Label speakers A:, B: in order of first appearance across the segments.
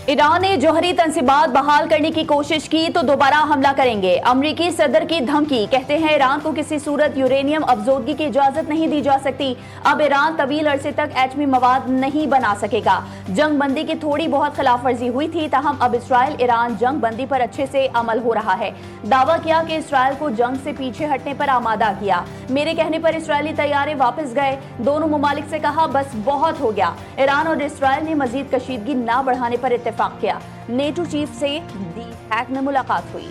A: Iran ने जौहरी तंसीबात बहाल करने की कोशिश की तो दोबारा हमला करेंगे। अमरीकी सदर की धमकी। कहते हैं ईरान को किसी सूरत यूरेनियम अफजोदगी की इजाजत नहीं दी जा सकती। अब ईरान तवील अरसे तक एटमी मवाद नहीं बना सकेगा। जंग बंदी की थोड़ी बहुत खिलाफ वर्जी हुई थी, ताहम अब इसराइल ईरान जंग बंदी पर अच्छे से अमल हो रहा है। दावा किया कि इसराइल को जंग से पीछे हटने पर आमादा किया। मेरे कहने पर इसराइली तैयारे वापस गए। दोनों ममालिक से कहा बस बहुत हो गया। ईरान और इसराइल ने मजीद कशीदगी न बढ़ाने पर इत्तेफाक किया। नेटो चीफ से दी हैक में मुलाकात हुई।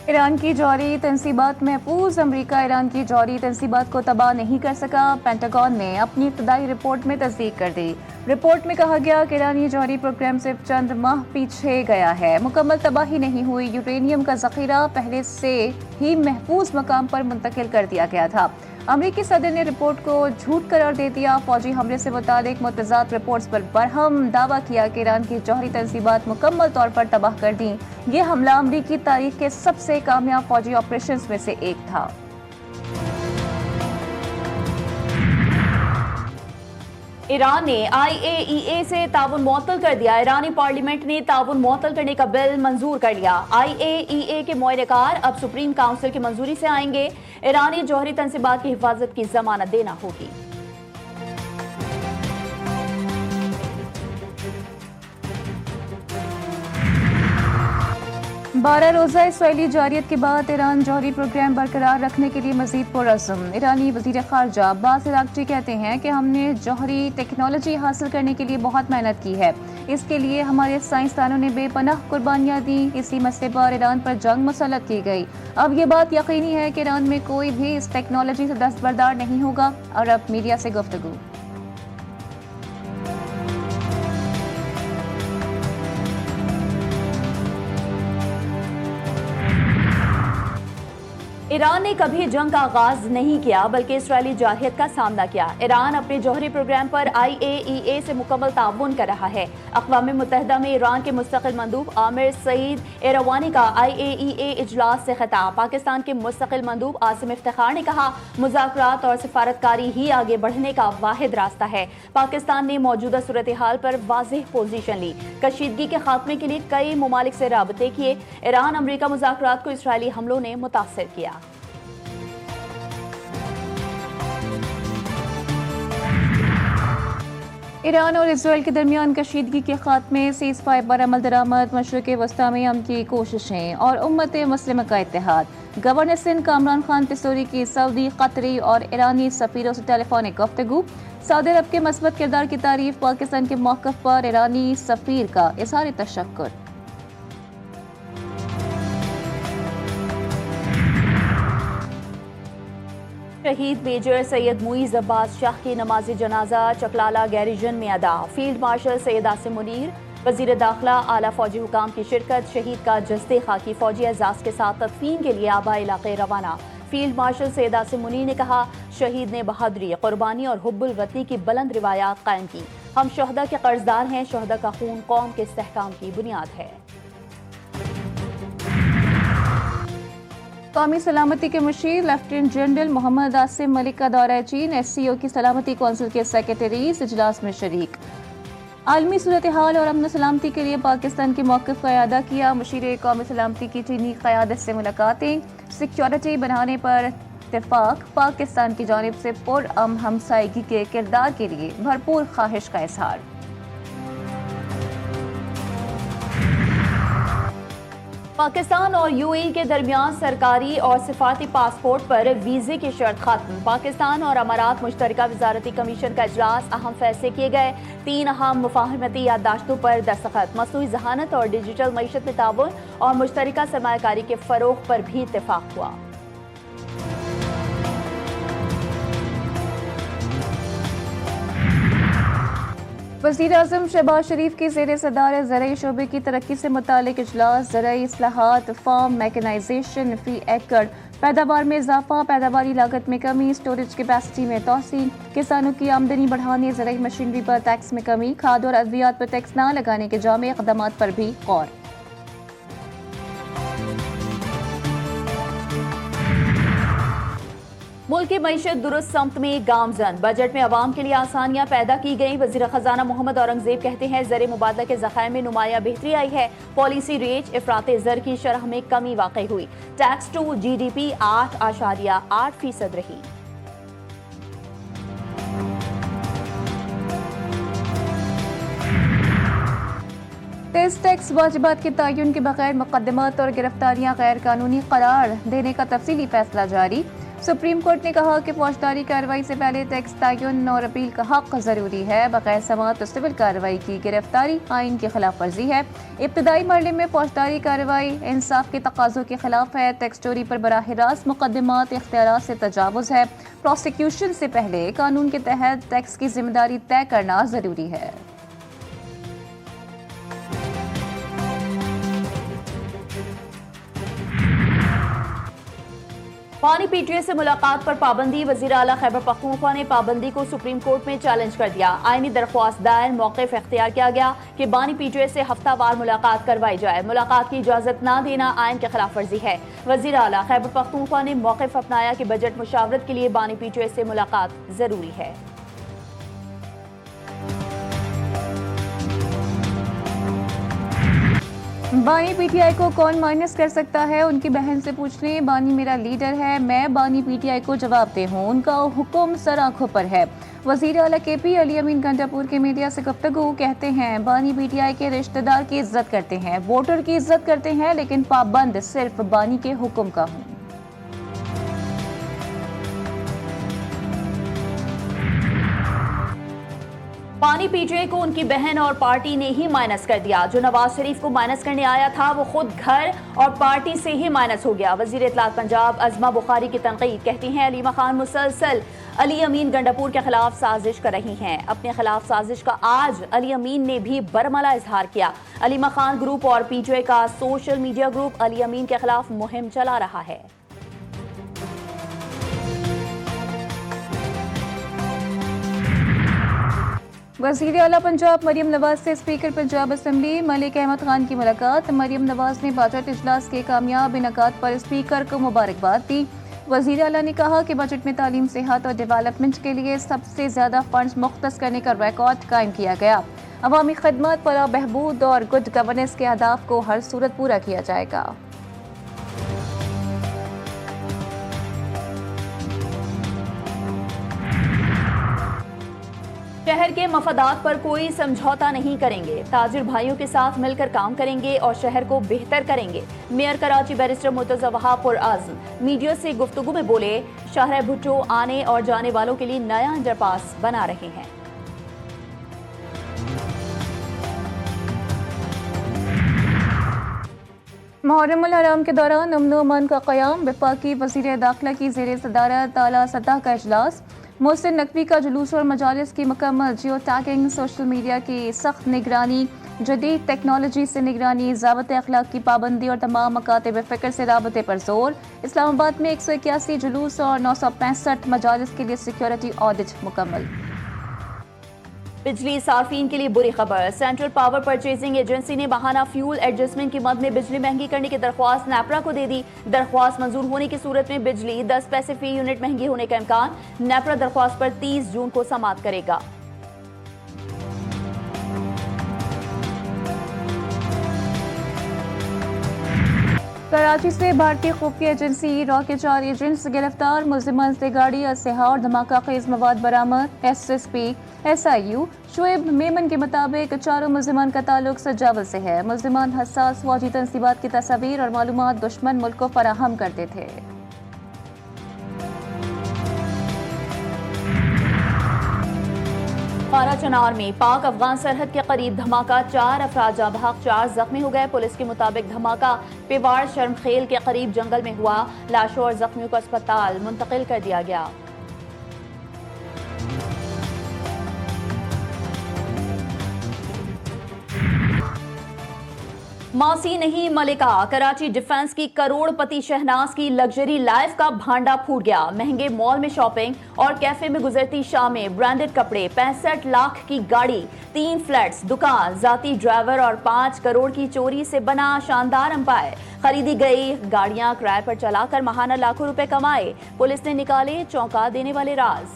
B: ईरान की जौहरी तंसीबात महफूज। अमरीका ईरान की जौहरी तंसीबात को तबाह नहीं कर सका। पेंटागन ने अपनी इब्तदाई रिपोर्ट में तस्दीक कर दी। रिपोर्ट में कहा गया कि ईरानी जौहरी प्रोग्राम सिर्फ चंद माह पीछे गया है। मुकम्मल तबाही नहीं हुई। यूरेनियम का जखीरा पहले से ही महफूज मकाम पर मुंतकिल कर दिया गया था। अमरीकी सदर ने रिपोर्ट को झूठ करार दे दिया। फौजी हमले से मुतालिक मुतज़ाद रिपोर्ट्स पर बरहम दावा किया कि ईरान की जौहरी तंसीबात मुकम्मल तौर पर तबाह कर दी। ये हमला अमरीकी तारीख के सबसे कामयाब फौजी ऑपरेशंस में से एक था।
A: ईरान ने IAEA से ताउन मुअत्तल कर दिया। ईरानी पार्लियामेंट ने ताउन मुअत्तल करने का बिल मंजूर कर लिया। IAEA के मुआयनेकार अब सुप्रीम काउंसिल की मंजूरी से आएंगे। ईरानी जौहरी तंसीबात की हिफाजत की जमानत देना होगी।
B: 12 रोज़ा इसराइली जारियत के बाद ईरान जौहरी प्रोग्राम बरकरार रखने के लिए मजीद पुरअज़्म। ईरानी वज़ीर ख़ारजा अब्बास अराग़ची कहते हैं कि हमने जौहरी टेक्नोलॉजी हासिल करने के लिए बहुत मेहनत की है। इसके लिए हमारे साइंसदानों ने बेपनाह कुर्बानियाँ दी। इसी मसले पर ईरान पर जंग मुसल्लत की गई। अब ये बात यकीनी है कि ईरान में कोई भी इस टेक्नोलॉजी से दस्तबरदार नहीं होगा। और अब मीडिया से गुफ्तगू।
A: ईरान ने कभी जंग का आगाज नहीं किया, बल्कि इसराइली जारहियत का सामना किया। ईरान अपने जौहरी प्रोग्राम पर IAEA से मुकम्मल ताउन कर रहा है। अक़वाम मुत्तहिदा में ईरान के मुस्तक़िल मंदूब आमिर सईद एरवानी का IAEA इजलास से खिताब। पाकिस्तान के मुस्तक़िल मंदूब आसिम इफ्तिखार ने कहा, मुज़ाकरात और सिफारतकारी ही आगे बढ़ने का वाहिद रास्ता है। पाकिस्तान ने मौजूदा सूरत हाल पर वाज़ेह पोजीशन ली। कशीदगी के खात्मे के लिए कई ममालिक से राबते किए। ईरान अमरीका मुज़ाकरात को इसराइली हमलों ने मुतासिर किया।
B: ईरान और इसराइल के दरमियान कशीदगी के खात्मे, सीज़ फायर पर अमल दरामद, मशरिक़ वस्ता में अमन की कोशिशें और उम्मत मुस्लिमा का इत्तेहाद। गवर्नर सिंध कामरान खान पिस्तौरी की सऊदी, कतरी और ईरानी सफ़ीरों से टेलीफोनिक गुफ्तगू। सऊदी अरब के मस्बत किरदार की तारीफ। पाकिस्तान के मौक़िफ़ पर ईरानी सफ़ीर का इज़हार तशक्कुर।
A: शहीद मेजर सैयद मुईज़ अब्बास शाह की नमाज जनाजा चकलाला गैरिजन में अदा। फील्ड मार्शल सैयद आसिम मुनीर, वज़ीर दाखिला, आला फौजी हुकाम की शिरकत। शहीद का जस्ते खाकी फौजी एजाज़ के साथ तदफीन के लिए आबा इलाके रवाना। फील्ड मार्शल सैयद आसिम मुनीर ने कहा, शहीद ने बहादुरी, कुर्बानी और हुब्बुल वतनी की बुलंद रिवायात कायम की। हम शहदा के कर्जदार हैं। शहदा का खून कौम के इस्तेहकाम की बुनियाद है।
B: कौमी सलामती के मुशीर लेफ्टिनेंट जनरल मोहम्मद आसिम मलिक का दौरा चीन। SCO की सलामती कौंसिल के सेक्रेटरी इस इजलास में शरीक। आलमी सूरत हाल और अमन सलामती के लिए पाकिस्तान के मौक़िफ़ का इयादा किया। मुशीर कौमी सलामती की चीनी क़यादत से मुलाकातें। सिक्योरिटी बढ़ाने पर इत्तेफाक। पाकिस्तान की जानिब से पुरअमन हमसायगी के किरदार के लिए भरपूर ख्वाहिश का इज़हार।
A: पाकिस्तान और UAE के दरमियान सरकारी और सिफारती पासपोर्ट पर वीज़े की शर्त खत्म। पाकिस्तान और अमारात मुश्तरका वज़ारती कमीशन का इजलास, अहम फैसले किए गए। 3 अहम मुफाहमती याददाश्तों पर दस्तखत। मसनूई ज़हानत और डिजिटल मईशत में ताउन और मुश्तरका सरमायाकारी के फ़रोग़ पर भी इत्तेफाक हुआ।
B: वज़ीर आज़म शहबाज शरीफ की ज़ेर सदारत ज़राई शोबे की तरक्की से मुतालिक इजलास। ज़राई इस्लाहात, फार्म मैकेनाइजेशन, फी एकड़ पैदावार में इजाफा, पैदावारी लागत में कमी, स्टोरेज कैपेसिटी में तोसी, किसानों की आमदनी बढ़ाने, ज़राई मशीनरी पर टैक्स में कमी, खाद और अद्वियात पर टैक्स न लगाने के जामे इक़दामात पर भी गौर।
A: मुल्क की मईशत दुरुस्त सम्त में गामजन, बजट में आवाम के लिए आसानियां पैदा की गई। वजीर खजाना मोहम्मद औरंगजेब कहते हैं ज़र मुबादला के ज़खायर में नुमाया बेहतरी आई है। पॉलिसी रेट इफरात ज़र की शरह में कमी वाक़ई हुई। टैक्स टू GDP 8.8% रही।
B: टेस्ट टैक्स वाजिबात के तयन के बगैर मुकदमात और गिरफ्तारियां गैर कानूनी करार देने का तफसीली फैसला जारी। सुप्रीम कोर्ट ने कहा कि फौजदारी कार्रवाई से पहले टैक्स तयन और अपील का हक जरूरी है। बगैर समाअत सिविल कार्रवाई की गिरफ्तारी आइन की खिलाफ वर्जी है। इब्तदाई मरहले में फौजदारी कार्रवाई इंसाफ के तकाजों के खिलाफ है। टैक्स चोरी पर बराह रास्त मुकदमात इख्तियारात से तजावुज है। प्रोसिक्यूशन से पहले कानून के तहत टैक्स की जिम्मेदारी तय करना जरूरी है।
A: पानी PTI से मुलाकात पर पाबंदी। वजीर आला खैबर पख्तूनख्वा ने पाबंदी को सुप्रीम कोर्ट में चैलेंज कर दिया। आईनी दरख्वास्त दायर, मौक़िफ़ इख्तियार किया गया कि बानी PTI से हफ्तावार मुलाकात करवाई जाए। मुलाकात की इजाज़त न देना आइन के खिलाफ वर्जी है। वजीर आला खैबर पख्तूनख्वा ने मौक़िफ़ अपनाया कि बजट मुशावरत के लिए बानी PTI से मुलाकात जरूरी है।
B: बानी PTI को कौन माइनस कर सकता है, उनकी बहन से पूछ लें। बानी मेरा लीडर है, मैं बानी PTI को जवाब दे हूँ, उनका हुक्म सर आंखों पर है। वज़ीर आला KP अली अमीन गंडापुर के मीडिया से गुफ्तगू कहते हैं बानी PTI के रिश्तेदार की इज्जत करते हैं, वोटर की इज्जत करते हैं, लेकिन पाबंद सिर्फ बानी के हुक्म का हूँ।
A: पानी PTI को उनकी बहन और पार्टी ने ही माइनस कर दिया। जो नवाज शरीफ को माइनस करने आया था वो खुद घर और पार्टी से ही माइनस हो गया। वजीर इत्तलात पंजाब अज़मा बुखारी की तनकीद, कहती हैं अलीमा खान मुसलसल अली अमीन गंडापुर के खिलाफ साजिश कर रही हैं। अपने खिलाफ साजिश का आज अली अमीन ने भी बरमला इजहार किया। अलीमा खान ग्रुप और PTI का सोशल मीडिया ग्रुप अली अमीन के खिलाफ मुहिम चला रहा है।
B: वज़ीर आला पंजाब मरियम नवाज से स्पीकर पंजाब असम्बली मलिक अहमद खान की मुलाकात। मरियम नवाज ने बजट इजलास के कामयाब इनेकाद पर स्पीकर को मुबारकबाद दी। वज़ीर आला ने कहा कि बजट में तालीम, सेहत और डेवलपमेंट के लिए सबसे ज़्यादा फंड्स मुख्तस करने का रिकॉर्ड कायम किया गया। अवामी खदमत, फलाह बहबूद और गुड गवर्नेंस के अहदाफ को हर सूरत पूरा किया जाएगा।
A: शहर के मफादात पर कोई समझौता नहीं करेंगे, ताजिर भाइयों के साथ मिलकर काम करेंगे और शहर को बेहतर करेंगे। मेयर कराची बैरिस्टर मुर्तज़ा वहाब पुरअज़्म मीडिया से गुफ्तगू में बोले, शाहरा भुट्टो आने और जाने वालों के लिए नया अंडरपास बना रहे हैं।
B: मुहर्रम उल हराम के दौरान अमन व अमान का क़याम। वफाकी वज़ीर दाखिला की ज़ेर सदारत आला सतह का इजलास। मोहसिन नकवी का जुलूस और मजालिस की मुकम्मल जियो टैगिंग, सोशल मीडिया की सख्त निगरानी, जदीद टेक्नोलॉजी से निगरानी, ज़ाबते अखलाक की पाबंदी और तमाम मकातिब फ़िक्र से राबते पर जोर। इस्लामाबाद में 181 जुलूस और 965 मजालिस के लिए सिक्योरिटी ऑडिट मुकम्मल।
A: बिजली सार्फिन के लिए बुरी खबर। सेंट्रल पावर परचेजिंग एजेंसी ने बहाना फ्यूल एडजस्टमेंट की मद में बिजली महंगी करने की दरख्वास्त नेपरा को दे दी। दरख्वास्त मंजूर होने की सूरत में बिजली 10 पैसे फी यूनिट महंगी होने का इम्कान। नेपरा दरख्वास्त पर 30 जून को समाअत करेगा।
B: कराची से भारतीय खुफिया एजेंसी रॉ के 4 एजेंट्स गिरफ्तार। मुलजिमान से गाड़ी, असलहा और धमाका खेज मवाद बरामद। SSP SIU शुएब मेमन के मुताबिक चारों मुलजिमान का ताल्लुक सजावल से है। मुलजिमान हसास फौजी तंसीबात की तस्वीर और मालूमात दुश्मन मुल्क को फराहम करते थे।
A: पारा चनार में पाक अफगान सरहद के करीब धमाका, 4 अफराद जाँ बहक, 4 जख्मी हो गए। पुलिस के मुताबिक धमाका पेवाड़ शर्मखेल के करीब जंगल में हुआ। लाशों और जख्मियों को अस्पताल मुंतकिल कर दिया गया। मौसी नहीं मलिका, कराची डिफेंस की करोड़पति शहनाज की लग्जरी लाइफ का भांडा फूट गया। महंगे मॉल में शॉपिंग और कैफे में गुजरती शामें, ब्रांडेड कपड़े, 65 लाख की गाड़ी, 3 फ्लैट्स, दुकान, जाती ड्राइवर और 5 करोड़ की चोरी से बना शानदार एम्पायर। खरीदी गई गाड़ियां किराए पर चलाकर महाना लाखों रुपए कमाए। पुलिस ने निकाले चौंका देने वाले राज।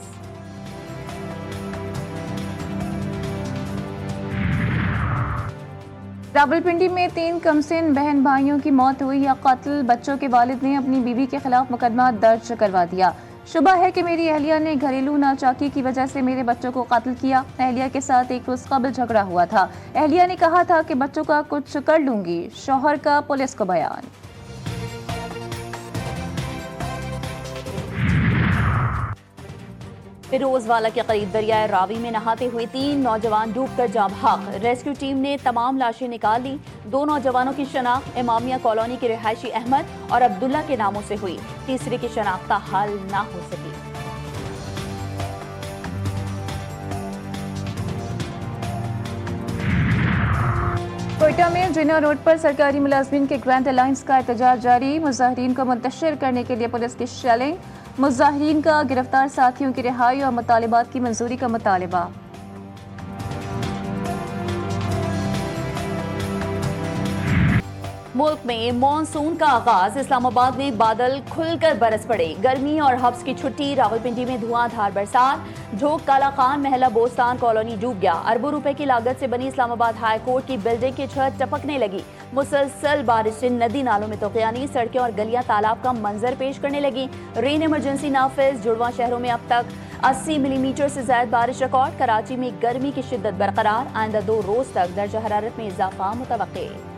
B: रावलपिंडी में 3 कमसिन बहन भाइयों की मौत हुई या कत्ल। बच्चों के वालिद ने अपनी बीवी के खिलाफ मुकदमा दर्ज करवा दिया। शुबा है कि मेरी अहलिया ने घरेलू नाचाकी की वजह से मेरे बच्चों को कत्ल किया। अहलिया के साथ एक रोज कबल झगड़ा हुआ था। अहलिया ने कहा था कि बच्चों का कुछ कर लूंगी। शौहर का पुलिस को बयान।
A: फिरोजवाला के करीब दरियाए रावी में नहाते हुए 3 नौजवान डूबकर जाँ बहक। रेस्क्यू टीम ने तमाम लाशें निकाल ली। 2 नौजवानों की शनाख्त इमामिया कॉलोनी के रिहायशी अहमद और अब्दुल्ला के नामों से हुई। तीसरे की शनाख्त हाल ना हो सकी।
B: कोयटा में जिना रोड पर सरकारी मुलाजमीन के ग्रैंड अलायंस का एहतजाज जारी। मुजाहिरीन को मुंतशिर करने के लिए पुलिस की शेलिंग। मुजाहिरीन का गिरफ्तार साथियों की रिहाई और मुतालिबात की मंजूरी का मुतालिबा।
A: मुल्क में मॉनसून का आगाज। इस्लामाबाद में बादल खुलकर बरस पड़े। गर्मी और हब्स की छुट्टी। रावलपिंडी में धुआंधार बरसात। झोंक काला खान महला बोस्तान कॉलोनी डूब गया। अरबों रुपए की लागत से बनी इस्लामाबाद हाई कोर्ट की बिल्डिंग की छत टपकने लगी। मुसलसल बारिश से नदी नालों में तोक़यानी, सड़कें और गलियां तालाब का मंजर पेश करने लगी। रेन इमरजेंसी नाफिज। जुड़वा शहरों में अब तक 80 मिलीमीटर से ज्यादा बारिश रिकॉर्ड। कराची में गर्मी की शिद्दत बरकरार। आइंदा 2 रोज तक दर्जा हरारत में इजाफा मुतवक्के।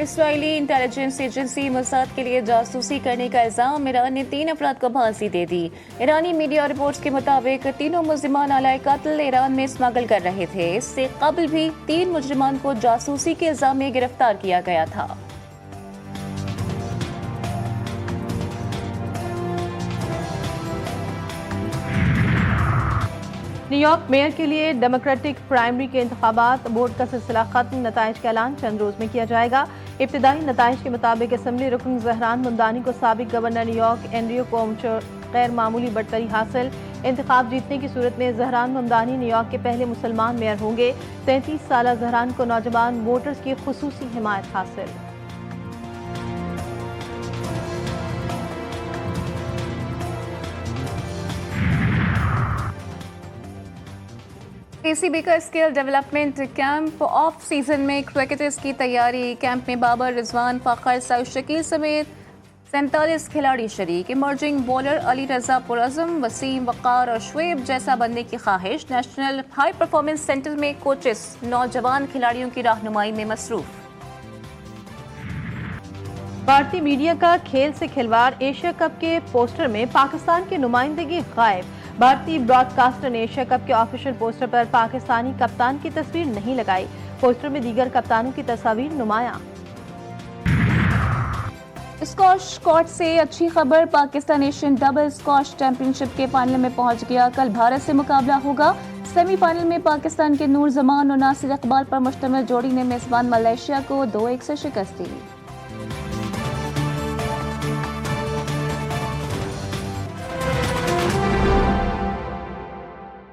B: इसराइली इंटेलिजेंस एजेंसी मोसाद के लिए जासूसी करने का इल्जाम। ईरान ने 3 अफराद को फांसी दे दी। ईरानी मीडिया रिपोर्ट्स के मुताबिक तीनों मुल्जिमान आलाए कत्ल ईरान में स्मगल कर रहे थे। इससे कबल भी 3 मुजरिमान को जासूसी के इल्जाम में गिरफ्तार किया गया था।
C: न्यूयॉर्क मेयर के लिए डेमोक्रेटिक प्राइमरी के इंतखाबात। बोर्ड का सिलसिला खत्म। नताइज का ऐलान चंद रोज में किया जाएगा। इब्तिदाई नताइज के मुताबिक असम्बली रुकन जहरान मुमदानी को साबिक गवर्नर न्यूयॉर्क एंड्रयू कोमचो गैर मामूली बढ़तरी हासिल। इंतखाब जीतने की सूरत में जहरान मुमदानी न्यूयॉर्क के पहले मुसलमान मेयर होंगे। 33 साल जहरान को नौजवान वोटर्स की खुसूसी हिमायत हासिल।
B: ACB का skill development camp. Off season में क्रिकेटर्स की तैयारी। कैंप में बाबर, रिजवान, फ़खर, सऊद शकील समेत 47 खिलाड़ी शरीक। इमर्जिंग बॉलर अली रजा पुरज़म, वसीम, वक़ार और शुएब जैसा बनने की ख्वाहिश। नेशनल हाई परफॉर्मेंस सेंटर में कोचेस नौजवान खिलाड़ियों की रहनुमाई में मसरूफ।
C: भारतीय मीडिया का खेल से खिलवाड़। एशिया कप के पोस्टर में पाकिस्तान की नुमाइंदगी गायब। भारतीय ब्रॉडकास्टर ने एशिया कप के ऑफिशियल पोस्टर पर पाकिस्तानी कप्तान की तस्वीर नहीं लगाई। पोस्टर में दीगर कप्तानों की तस्वीर नुमाया।
B: स्क्वॉश कोर्ट से अच्छी खबर। Pakistan Asian double squash championship के फाइनल में पहुंच गया। कल भारत से मुकाबला होगा। सेमीफाइनल में पाकिस्तान के नूर जमान और नासिर इकबाल पर मुश्तमिल जोड़ी ने मेजबान मलेशिया को 2-1 से शिकस्त दी।